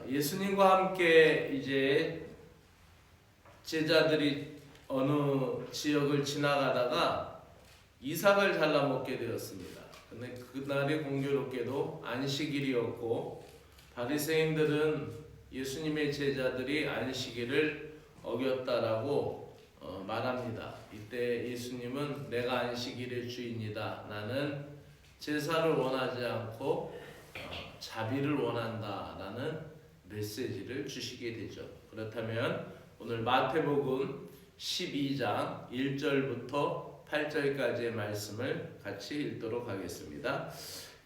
예수님과 함께 이제 제자들이 어느 지역을 지나가다가 이삭을 잘라 먹게 되었습니다. 근데 그날이 공교롭게도 안식일이었고 바리새인들은 예수님의 제자들이 안식일을 어겼다라고 말합니다. 이때 예수님은 내가 안식일의 주인이다. 나는 제사를 원하지 않고 자비를 원한다라는 메시지를 주시게 되죠. 그렇다면 오늘 마태복음 12장 1절부터 8절까지의 말씀을 같이 읽도록 하겠습니다.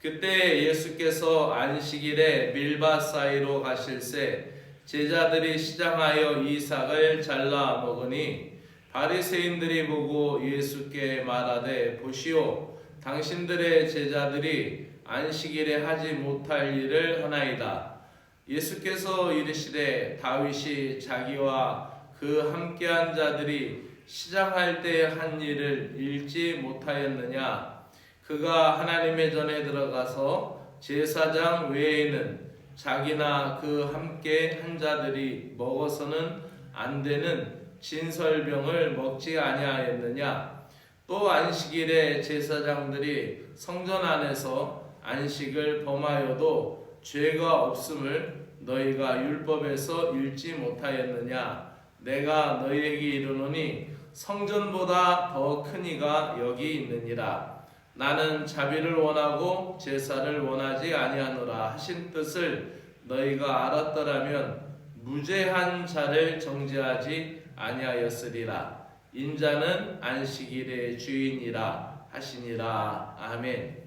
그때 예수께서 안식일에 밀밭 사이로 가실새 제자들이 시장하여 이삭을 잘라 먹으니 바리새인들이 보고 예수께 말하되 보시오 당신들의 제자들이 안식일에 하지 못할 일을 하나이다. 예수께서 이르시되 다윗이 자기와 그 함께한 자들이 시장할 때 한 일을 읽지 못하였느냐? 그가 하나님의 전에 들어가서 제사장 외에는 자기나 그 함께 한 자들이 먹어서는 안 되는 진설병을 먹지 아니하였느냐? 또 안식일에 제사장들이 성전 안에서 안식을 범하여도 죄가 없음을 너희가 율법에서 읽지 못하였느냐? 내가 너희에게 이르노니 성전보다 더 큰 이가 여기 있느니라. 나는 자비를 원하고 제사를 원하지 아니하노라 하신 뜻을 너희가 알았더라면 무죄한 자를 정죄하지 아니하였으리라. 인자는 안식일의 주인이라 하시니라. 아멘.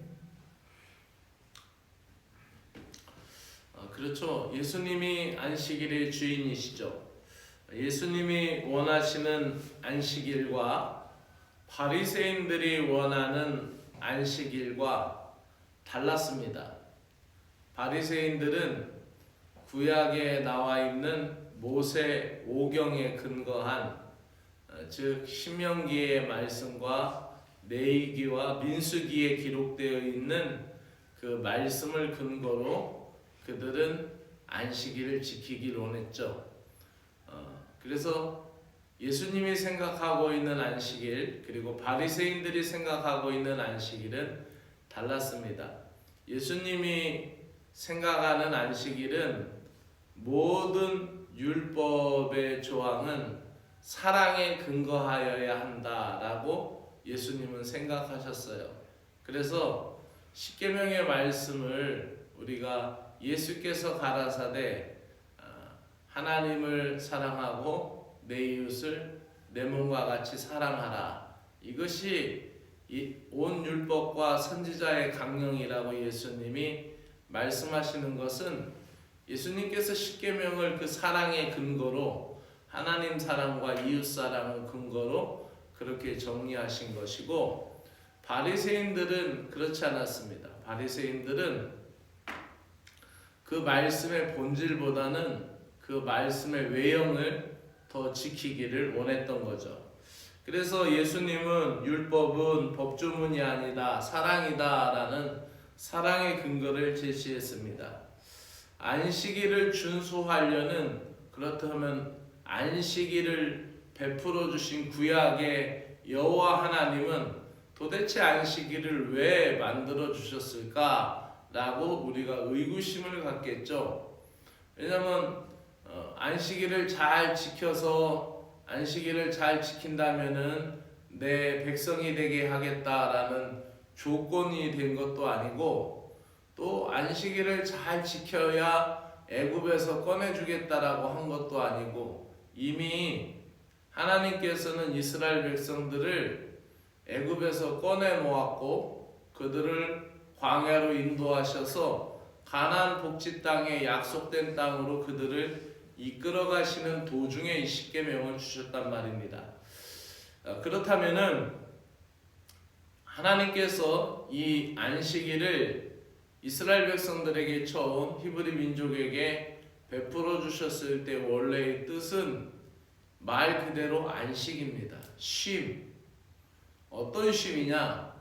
그렇죠. 예수님이 안식일의 주인이시죠. 예수님이 원하시는 안식일과 바리새인들이 원하는 안식일과 달랐습니다. 바리새인들은 구약에 나와 있는 모세 오경에 근거한 즉 신명기의 말씀과 레위기와 민수기에 기록되어 있는 그 말씀을 근거로 그들은 안식일을 지키기를 원했죠. 그래서 예수님이 생각하고 있는 안식일 그리고 바리새인들이 생각하고 있는 안식일은 달랐습니다. 예수님이 생각하는 안식일은 모든 율법의 조항은 사랑에 근거하여야 한다라고 예수님은 생각하셨어요. 그래서 십계명의 말씀을 우리가 예수께서 가라사대 하나님을 사랑하고 내 이웃을 내 몸과 같이 사랑하라. 이것이 온 율법과 선지자의 강령이라고 예수님이 말씀하시는 것은 예수님께서 십계명을 그 사랑의 근거로 하나님 사랑과 이웃 사랑을 근거로 그렇게 정리하신 것이고 바리새인들은 그렇지 않았습니다. 바리새인들은 그 말씀의 본질보다는 그 말씀의 외형을 더 지키기를 원했던 거죠. 그래서 예수님은 율법은 법조문이 아니다 사랑이다 라는 사랑의 근거를 제시했습니다. 안식일을 준수하려는 그렇다면 안식일을 베풀어 주신 구약의 여호와 하나님은 도대체 안식일을 왜 만들어 주셨을까 라고 우리가 의구심을 갖겠죠. 왜냐하면 안식일을 잘 지켜서 안식일을 잘 지킨다면은 내 백성이 되게 하겠다라는 조건이 된 것도 아니고 또 안식일을 잘 지켜야 애굽에서 꺼내주겠다라고 한 것도 아니고 이미 하나님께서는 이스라엘 백성들을 애굽에서 꺼내 모았고 그들을 광야로 인도하셔서 가나안 복지 땅의 약속된 땅으로 그들을 이끌어 가시는 도중에 이 십계명을 주셨단 말입니다. 그렇다면은 하나님께서 이 안식일을 이스라엘 백성들에게 처음 히브리 민족에게 베풀어 주셨을 때 원래의 뜻은 말 그대로 안식입니다. 쉼. 어떤 쉼이냐?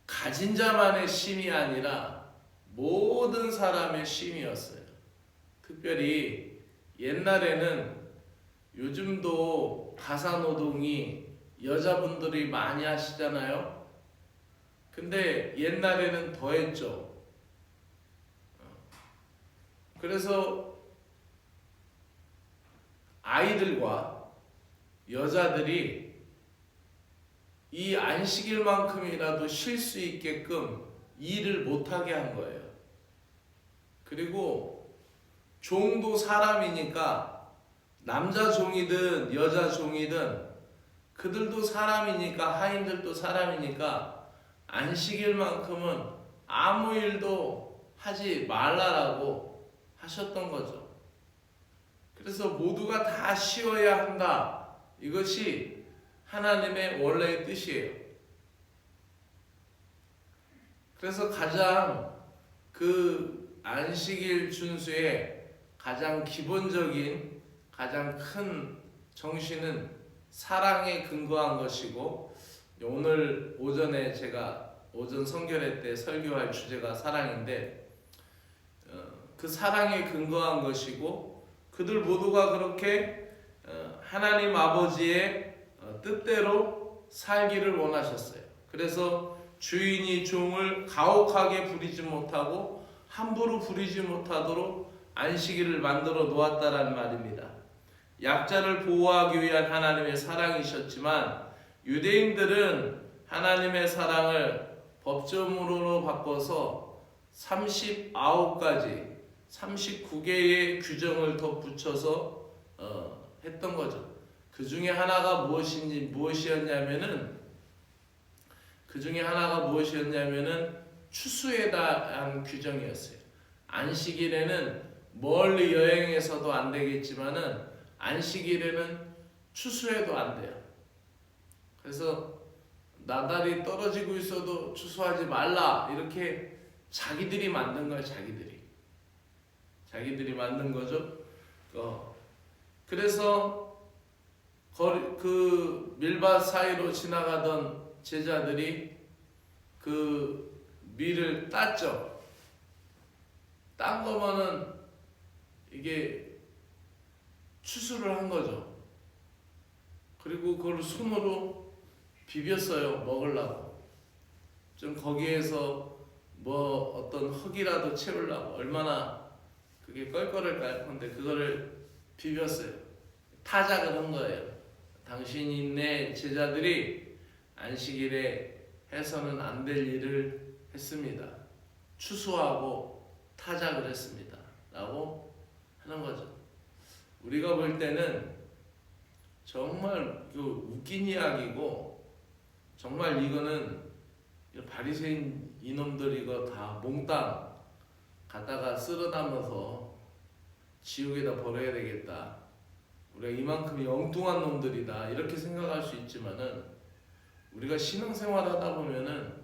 가진 자만의 쉼이 아니라 모든 사람의 쉼이었어요. 특별히 옛날에는 요즘도 가사노동이 여자분들이 많이 하시잖아요. 근데 옛날에는 더 했죠. 그래서 아이들과 여자들이 이 안식일만큼이라도 쉴 수 있게끔 일을 못하게 한 거예요. 그리고 종도 사람이니까 남자 종이든 여자 종이든 그들도 사람이니까 하인들도 사람이니까 안식일만큼은 아무 일도 하지 말라라고 하셨던 거죠. 그래서 모두가 다 쉬어야 한다. 이것이 하나님의 원래의 뜻이에요. 그래서 가장 그 안식일 준수의 가장 기본적인 가장 큰 정신은 사랑에 근거한 것이고, 오늘 오전에 제가 오전 성결회 때 설교할 주제가 사랑인데, 그 사랑에 근거한 것이고 그들 모두가 그렇게 하나님 아버지의 뜻대로 살기를 원하셨어요. 그래서 주인이 종을 가혹하게 부리지 못하고 함부로 부리지 못하도록 안식일을 만들어 놓았다라는 말입니다. 약자를 보호하기 위한 하나님의 사랑이셨지만 유대인들은 하나님의 사랑을 법조문으로 바꿔서 39가지 39개의 규정을 덧붙여서 했던 거죠. 그 중에 하나가 무엇이었냐면은 추수에 대한 규정이었어요. 안식일에는 멀리 여행해서도 안 되겠지만은 안식일에는 추수해도 안 돼요. 그래서 나달이 떨어지고 있어도 추수하지 말라, 이렇게 자기들이 만든 거예요. 자기들이 만든 거죠. 그래서 그 밀밭 사이로 지나가던 제자들이 그 밀을 땄죠. 딴 거면은 이게 추수를 한 거죠. 그리고 그걸 손으로 비볐어요. 먹으려고. 좀 거기에서 뭐 어떤 흙이라도 채우려고. 얼마나 그게 껄껄할까요? 근데 그거를 비볐어요. 타작을 한 거예요. 당신이 내 제자들이 안식일에 해서는 안 될 일을 했습니다. 추수하고 타작을 했습니다. 라고 하는 거죠. 우리가 볼 때는 정말 그 웃긴 이야기고, 정말 이거는 바리새인 이놈들 이거 다 몽땅 갖다가 쓸어담아서 지옥에다 버려야 되겠다. 우리가 이만큼 엉뚱한 놈들이다. 이렇게 생각할 수 있지만은 우리가 신앙생활 하다 보면은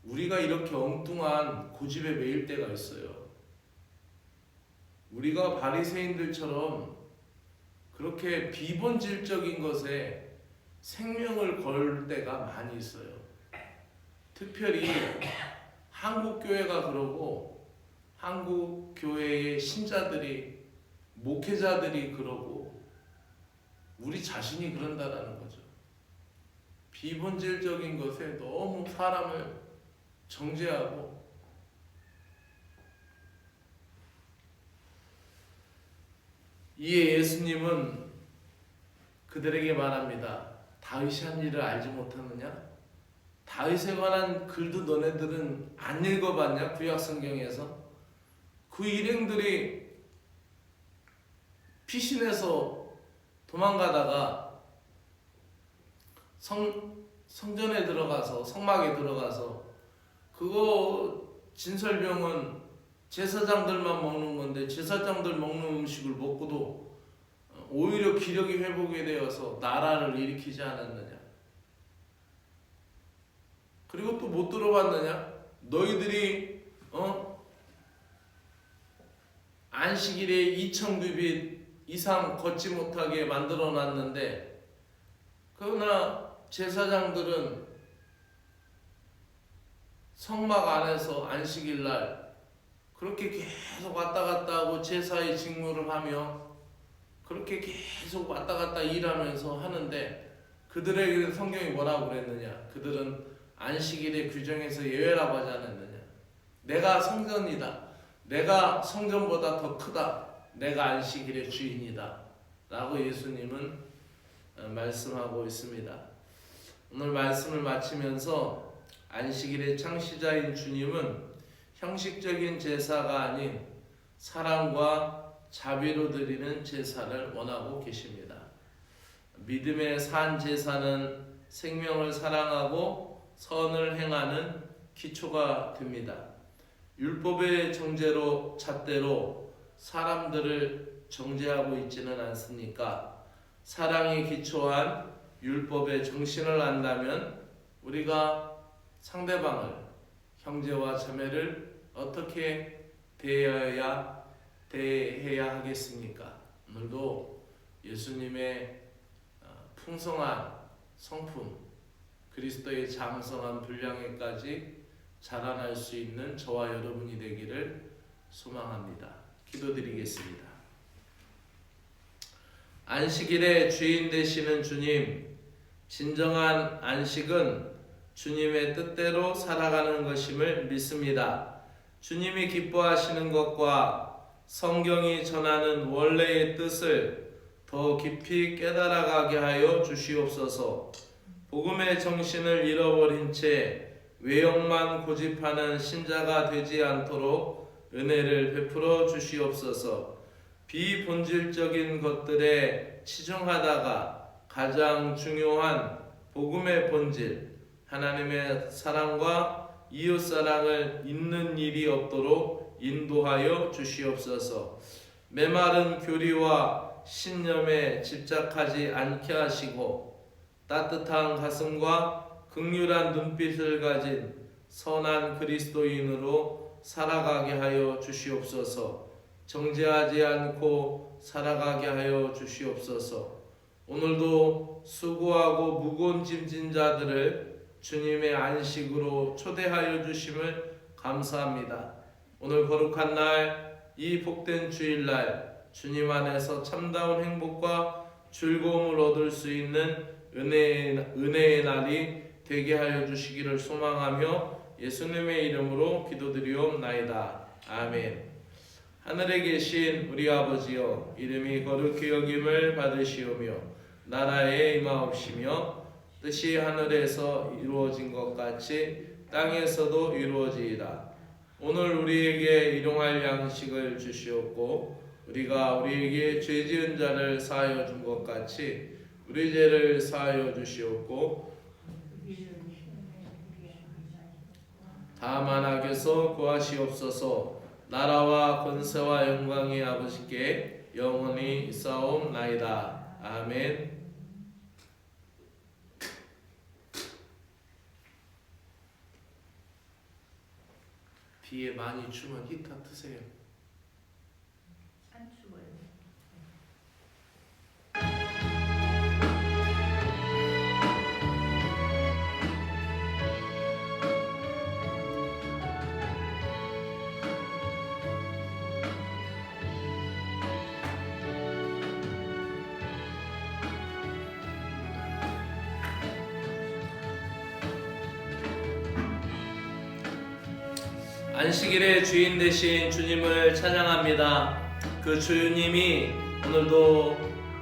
우리가 이렇게 엉뚱한 고집에 매일 때가 있어요. 우리가 바리새인들처럼 그렇게 비본질적인 것에 생명을 걸 때가 많이 있어요. 특별히 한국 교회가 그러고 한국 교회의 신자들이, 목회자들이 그러고 우리 자신이 그런다라는 거죠. 비본질적인 것에 너무 사람을 정죄하고, 이에 예수님은 그들에게 말합니다. 다윗이 한 일을 알지 못하느냐? 다윗에 관한 글도 너네들은 안 읽어봤냐? 구약성경에서 그 일행들이 피신해서 도망가다가 성전에 들어가서, 성막에 들어가서, 그거 진설병은 제사장들만 먹는 건데 제사장들 먹는 음식을 먹고도 오히려 기력이 회복이 되어서 나라를 일으키지 않았느냐? 그리고 또 못 들어봤느냐? 너희들이 안식일에 2,000규빗 이상 걷지 못하게 만들어 놨는데, 그러나 제사장들은 성막 안에서 안식일 날 그렇게 계속 왔다 갔다 하고 제사의 직무를 하며 그렇게 계속 왔다 갔다 일하면서 하는데 그들에게는 성경이 뭐라고 그랬느냐? 그들은 안식일의 규정에서 예외라고 하지 않았느냐? 내가 성전이다. 내가 성전보다 더 크다. 내가 안식일의 주인이다. 라고 예수님은 말씀하고 있습니다. 오늘 말씀을 마치면서 안식일의 창시자인 주님은 형식적인 제사가 아닌 사랑과 자비로 드리는 제사를 원하고 계십니다. 믿음의 산 제사는 생명을 사랑하고 선을 행하는 기초가 됩니다. 율법의 정죄로 잣대로 사람들을 정죄하고 있지는 않습니까? 사랑에 기초한 율법의 정신을 안다면 우리가 상대방을, 형제와 자매를 어떻게 대해야 하겠습니까? 오늘도 예수님의 풍성한 성품, 그리스도의 장성한 분량에까지 자라날 수 있는 저와 여러분이 되기를 소망합니다. 기도드리겠습니다. 안식일의 주인 되시는 주님, 진정한 안식은 주님의 뜻대로 살아가는 것임을 믿습니다. 주님이 기뻐하시는 것과 성경이 전하는 원래의 뜻을 더 깊이 깨달아가게 하여 주시옵소서. 복음의 정신을 잃어버린 채 외형만 고집하는 신자가 되지 않도록 은혜를 베풀어 주시옵소서. 비본질적인 것들에 치중하다가 가장 중요한 복음의 본질, 하나님의 사랑과 이웃사랑을 잊는 일이 없도록 인도하여 주시옵소서. 메마른 교리와 신념에 집착하지 않게 하시고 따뜻한 가슴과 긍휼한 눈빛을 가진 선한 그리스도인으로 살아가게 하여 주시옵소서. 정죄하지 않고 살아가게 하여 주시옵소서. 오늘도 수고하고 무거운 짐진 자들을 주님의 안식으로 초대하여 주심을 감사합니다. 오늘 거룩한 날, 이 복된 주일날 주님 안에서 참다운 행복과 즐거움을 얻을 수 있는 은혜의 날이 되게 하여 주시기를 소망하며 예수님의 이름으로 기도드리옵나이다. 아멘. 하늘에 계신 우리 아버지여, 이름이 거룩히 여김을 받으시오며 나라에 임하옵시며 뜻이 하늘에서 이루어진 것 같이 땅에서도 이루어지이다. 오늘 우리에게 일용할 양식을 주시옵고 우리가 우리에게 죄 지은 자를 사하여 준 것 같이 우리 죄를 사하여 주시옵고 다만 악에서 구하시옵소서. 나라와 권세와 영광이 아버지께 영원히 있사옵나이다. 아멘. 뒤에 많이 추면 히터 트세요. 안 추워요. 안식일의 주인 되신 주님을 찬양합니다. 그 주님이 오늘도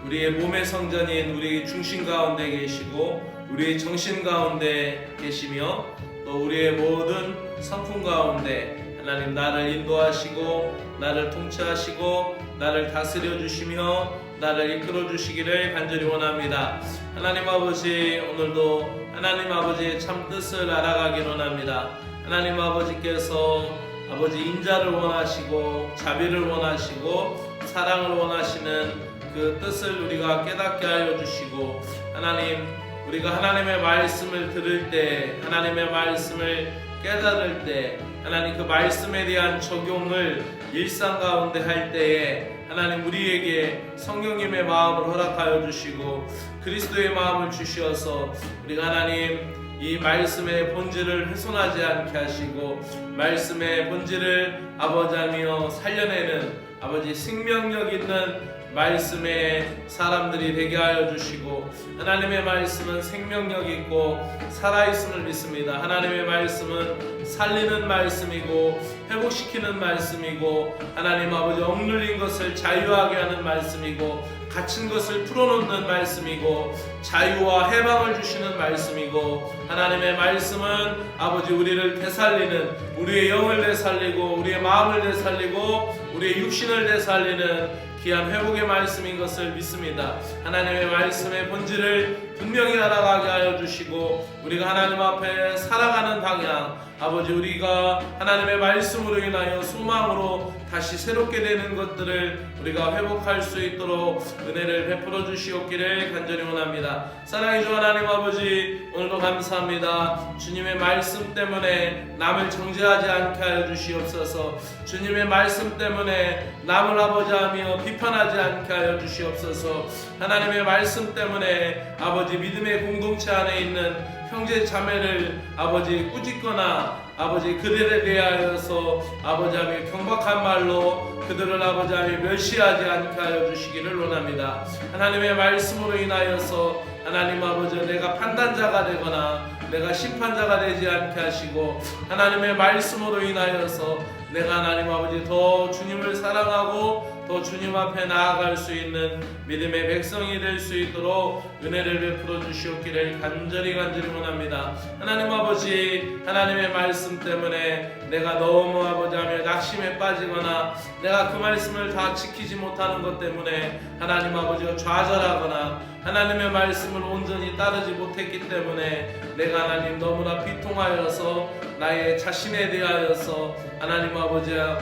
우리의 몸의 성전인 우리 중심 가운데 계시고 우리의 정신 가운데 계시며 또 우리의 모든 성품 가운데 하나님 나를 인도하시고 나를 통치하시고 나를 다스려 주시며 나를 이끌어 주시기를 간절히 원합니다. 하나님 아버지, 오늘도 하나님 아버지의 참 뜻을 알아가기를 원합니다. 하나님 아버지께서 아버지 인자를 원하시고 자비를 원하시고 사랑을 원하시는 그 뜻을 우리가 깨닫게 하여 주시고 하나님, 우리가 하나님의 말씀을 들을 때, 하나님의 말씀을 깨달을 때, 하나님 그 말씀에 대한 적용을 일상 가운데 할 때에 하나님 우리에게 성령님의 마음을 허락하여 주시고 그리스도의 마음을 주시어서 우리가 하나님 이 말씀의 본질을 훼손하지 않게 하시고 말씀의 본질을 아버지하며 살려내는 아버지 생명력 있는 말씀의 사람들이 되게 하여 주시고 하나님의 말씀은 생명력 있고 살아있음을 믿습니다. 하나님의 말씀은 살리는 말씀이고 회복시키는 말씀이고 하나님 아버지 억눌린 것을 자유하게 하는 말씀이고 갇힌 것을 풀어놓는 말씀이고 자유와 해방을 주시는 말씀이고 하나님의 말씀은 아버지 우리를 되살리는 우리의 영을 되살리고 우리의 마음을 되살리고 우리의 육신을 되살리는 귀한 회복의 말씀인 것을 믿습니다. 하나님의 말씀의 본질을 분명히 알아가게 하여 주시고 우리가 하나님 앞에 살아가는 방향 아버지 우리가 하나님의 말씀으로 인하여 소망으로 다시 새롭게 되는 것들을 우리가 회복할 수 있도록 은혜를 베풀어 주시옵기를 간절히 원합니다. 사랑해 주 하나님 아버지 오늘도 감사합니다. 주님의 말씀 때문에 남을 정죄하지 않게 하여 주시옵소서. 주님의 말씀 때문에 남을 아버지하며 비판하지 않게 하여 주시옵소서. 하나님의 말씀 때문에 아버지 믿음의 공동체 안에 있는 형제 자매를 아버지 꾸짖거나 아버지 그들에 대하여서 아버지하며 경박한 말로 그들을 아버지하며 멸시하지 않게 하여 주시기를 원합니다. 하나님의 말씀으로 인하여서 하나님 아버지 내가 판단자가 되거나 내가 심판자가 되지 않게 하시고 하나님의 말씀으로 인하여서 내가 하나님 아버지 더 주님을 사랑하고 더 주님 앞에 나아갈 수 있는 믿음의 백성이 될 수 있도록 은혜를 베풀어 주시옵기를 간절히 원합니다. 하나님 아버지 하나님의 말씀 때문에 내가 너무 아버지하며 낙심에 빠지거나 내가 그 말씀을 다 지키지 못하는 것 때문에 하나님 아버지가 좌절하거나 하나님의 말씀을 온전히 따르지 못했기 때문에 내가 하나님 너무나 비통하여서 나의 자신에 대하여서 하나님 아버지야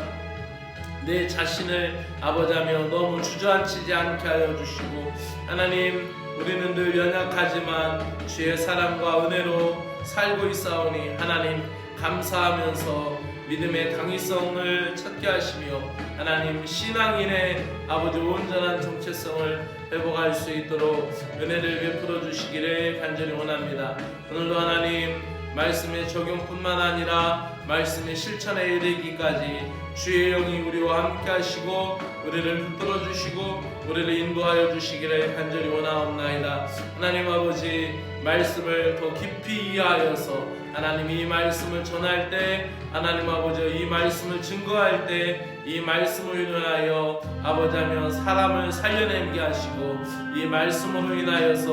내 자신을 아버지하며 너무 주저앉히지 않게 하여 주시고 하나님 우리는 늘 연약하지만 주의 사랑과 은혜로 살고 있사오니 하나님 감사하면서 믿음의 강의성을 찾게 하시며 하나님 신앙인의 아버지 온전한 정체성을 회복할 수 있도록 은혜를 베풀어 주시기를 간절히 원합니다. 오늘도 하나님 말씀의 적용뿐만 아니라 말씀의 실천에 이르기까지 주의 영이 우리와 함께 하시고 우리를 붙들어 주시고 우리를 인도하여 주시기를 간절히 원하옵나이다. 하나님 아버지 말씀을 더 깊이 이해하여서 하나님 이 말씀을 전할 때 하나님 아버지 이 말씀을 증거할 때 이 말씀으로 인하여 아버지하며 사람을 살려내게 하시고 이 말씀으로 인하여서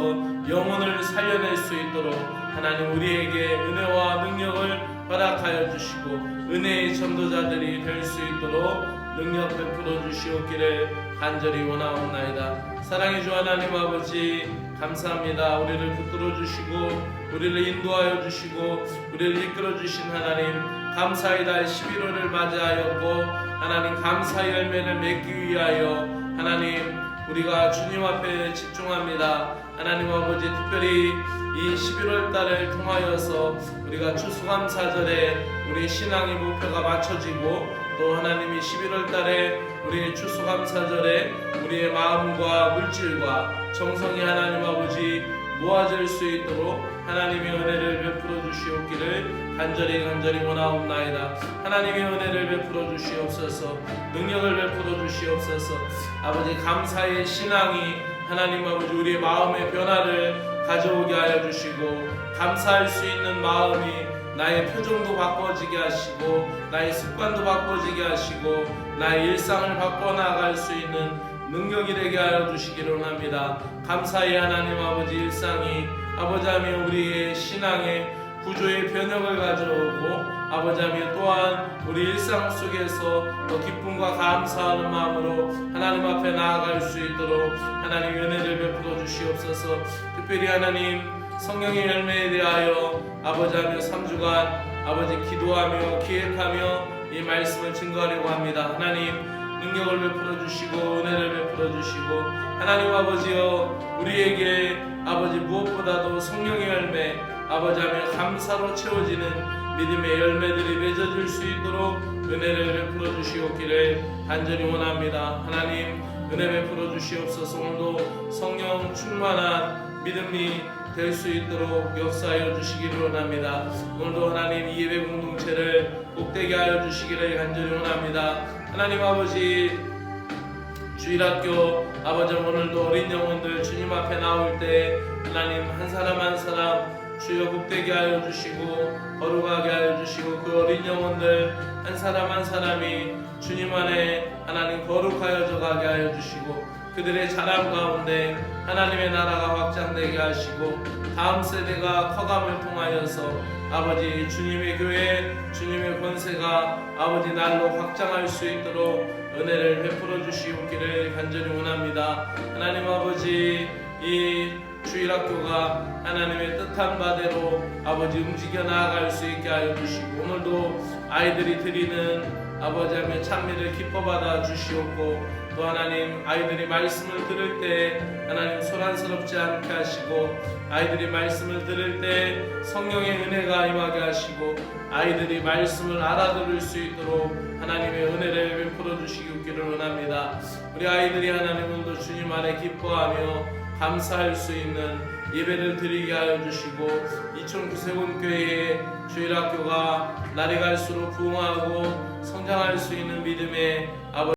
영혼을 살려낼 수 있도록 하나님 우리에게 은혜와 능력을 허락하여 주시고 은혜의 전도자들이 될 수 있도록 능력 베풀어 주시옵기를 간절히 원하옵나이다. 사랑해 주 하나님 아버지 감사합니다. 우리를 붙들어 주시고 우리를 인도하여 주시고 우리를 이끌어 주신 하나님 감사의 달 11월을 맞이하였고 하나님 감사의 열매를 맺기 위하여 하나님 우리가 주님 앞에 집중합니다. 하나님 아버지 특별히 이 11월 달을 통하여서 우리가 추수감사절에 우리 신앙의 목표가 맞춰지고 또 하나님이 11월 달에 우리의 추수감사절에 우리의 마음과 물질과 정성이 하나님 아버지 모아질 수 있도록 하나님의 은혜를 베풀어 주시옵기를 간절히 원하옵나이다. 하나님의 은혜를 베풀어 주시옵소서. 능력을 베풀어 주시옵소서. 아버지 감사의 신앙이 하나님 아버지 우리의 마음의 변화를 가져오게 하여 주시고 감사할 수 있는 마음이 나의 표정도 바꿔지게 하시고 나의 습관도 바꿔지게 하시고 나의 일상을 바꿔나갈 수 있는 능력이 되게 하여 주시기를 원합니다. 감사의 하나님 아버지 일상이 아버지하며 우리의 신앙의 구조의 변혁을 가져오고 아버지하며 또한 우리 일상 속에서 더 기쁨과 감사하는 마음으로 하나님 앞에 나아갈 수 있도록 하나님 은혜를 베풀어 주시옵소서. 특별히 하나님 성령의 열매에 대하여 아버지하며 3주간 아버지 기도하며 기획하며 이 말씀을 증거하려고 합니다. 하나님 능력을 베풀어 주시고 은혜를 베풀어 주시고 하나님 아버지여 우리에게 아버지 무엇보다도 성령의 열매 아버지하며 감사로 채워지는 믿음의 열매들이 맺어질 수 있도록 은혜를 베풀어 주시옵기를 간절히 원합니다. 하나님 은혜 베풀어 주시옵소서. 오늘도 성령 충만한 믿음이 될 수 있도록 역사하여 주시기를 원합니다. 오늘도 하나님 이 예배 공동체를 복되게 하여 주시기를 간절히 원합니다. 하나님 아버지, 주일학교 아버지, 오늘도 어린 영혼들 주님 앞에 나올 때 하나님 한 사람 한 사람 주여 복되게 하여 주시고 거룩하게 하여 주시고, 그 어린 영혼들 한 사람 한 사람이 주님 안에 하나님 거룩하여져 가게 하여 주시고, 그들의 자람 가운데 하나님의 나라가 확장되게 하시고, 다음 세대가 커감을 통하여서 아버지 주님의 교회, 주님의 권세가 아버지 날로 확장할 수 있도록 은혜를 베풀어 주시옵기를 간절히 원합니다. 하나님 아버지, 이 주일학교가 하나님의 뜻한 바대로 아버지 움직여 나아갈 수 있게 하여 주시고, 오늘도 아이들이 드리는 아버지 하며 찬미를 기뻐받아 주시옵고, 또 하나님 아이들이 말씀을 들을 때 하나님 소란스럽지 않게 하시고, 아이들이 말씀을 들을 때 성령의 은혜가 임하게 하시고, 아이들이 말씀을 알아들을 수 있도록 하나님의 은혜를 베풀어 주시기를 원합니다. 우리 아이들이 하나님 오늘도 주님 안에 기뻐하며 감사할 수 있는 예배를 드리게 하여 주시고, 이천 구세군교회의 주일학교가 날이 갈수록 부흥하고 성장할 수 있는 믿음의 아버지